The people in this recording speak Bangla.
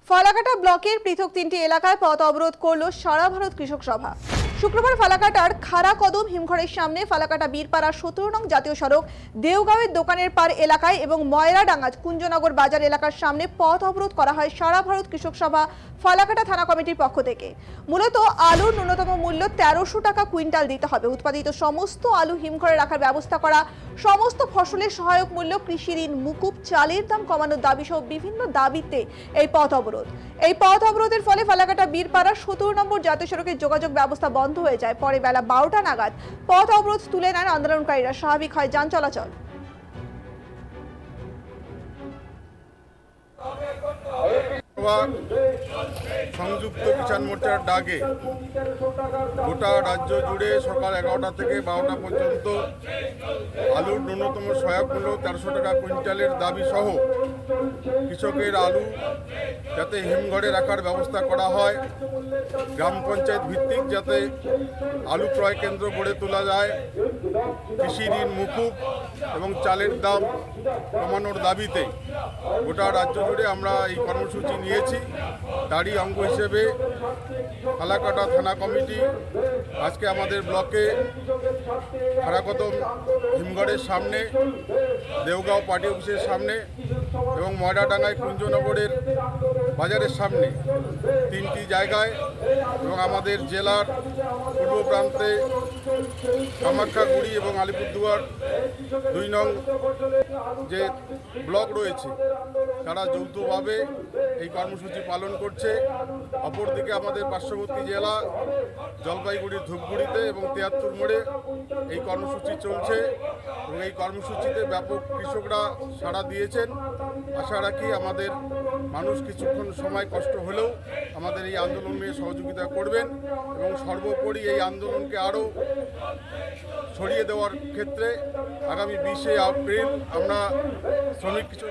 ফালাকাটা ব্লকের পৃথক তিনটি এলাকায় পথ অবরোধ করল সারা ভারত কৃষক সভা। শুক্রবার ফালাকাটার খারাকদম হিমঘরের সামনে, ফালাকাটা বীরপাড়া 17 নং জাতীয় সড়ক, দেওগাঁওয়ের দোকানের পাড় এলাকায় এবং ময়রাডাঙ্গা কুঞ্জনগর বাজার এলাকার সামনে পথ অবরোধ করা হয় সারা ভারত কৃষক সভা ফালাকাটা থানা কমিটির পক্ষ থেকে। মূলত আলুর ন্যূনতম মূল্য 1300 টাকা কুইন্টাল দিতে হবে, উৎপাদিত সমস্ত আলু হিমঘরে রাখার ব্যবস্থা করা, সমস্ত ফসলের সহায়ক মূল্য, কৃষি ঋণ মুকুব, চালের দাম কমানোর দাবি সহ বিভিন্ন দাবিতে এই পথ অবরোধ। এই পথ অবরোধের ফলে ফালাকাটা বীরপাড়া 17 নম্বর জাতীয় সড়কের যোগাযোগ ব্যবস্থা বন্ধ হয়ে যায়। পরে বেলা 12টা নাগাদ পথ অবরোধ তুলে নেন আন্দোলনকারীরা, স্বাভাবিক হয় যান চলাচল। সংযুক্ত কিষাণ মোর্চার ডাকে গোটা রাজ্য জুড়ে সকাল 11টা থেকে 12টা পর্যন্ত আলুর ন্যূনতম সহায়ক মূল্য 1300 টাকা কুইন্টালের দাবি সহ কৃষকের আলু যাতে হিমঘরে রাখার ব্যবস্থা করা হয়, গ্রাম পঞ্চায়েত ভিত্তিক যাতে আলু ক্রয় কেন্দ্র গড়ে তোলা যায়, কৃষি ঋণ মুকুব এবং চালের দাম কমানোর দাবিতে গোটা রাজ্য জুড়ে আমরা এই কর্মসূচি নিয়েছি। তারই অঙ্গ হিসেবে ফালাকাটা থানা কমিটি আজকে আমাদের ব্লকে খারাকদম হিমঘরের সামনে, দেওগাঁও পার্টি অফিসের সামনে এবং ময়রাডাঙ্গায় কুঞ্জনগরের বাজারের সামনে তিনটি জায়গায় এবং আমাদের জেলার পূর্ব প্রান্তে কামাখ্যাগুড়ি এবং আলিপুরদুয়ার 2 নং যে ব্লক রয়েছে তারা যৌথভাবে এই কর্মসূচি পালন করছে। অপরদিকে আমাদের পার্শ্ববর্তী জেলা জলপাইগুড়ির ধূপগুড়িতে এবং 73 মোড়ে এই কর্মসূচি চলছে এবং এই কর্মসূচিতে ব্যাপক কৃষকরা সাড়া দিয়েছেন। আশা রাখি আমাদের মানুষ কিছুক্ষণ সময় কষ্ট হলেও আমাদের এই আন্দোলনে সহযোগিতা করবেন এবং সর্বোপরি এই আন্দোলনকে আরও ছড়িয়ে দেওয়ার ক্ষেত্রে আগামী 20শে এপ্রিল আমরা শ্রমিক কৃষক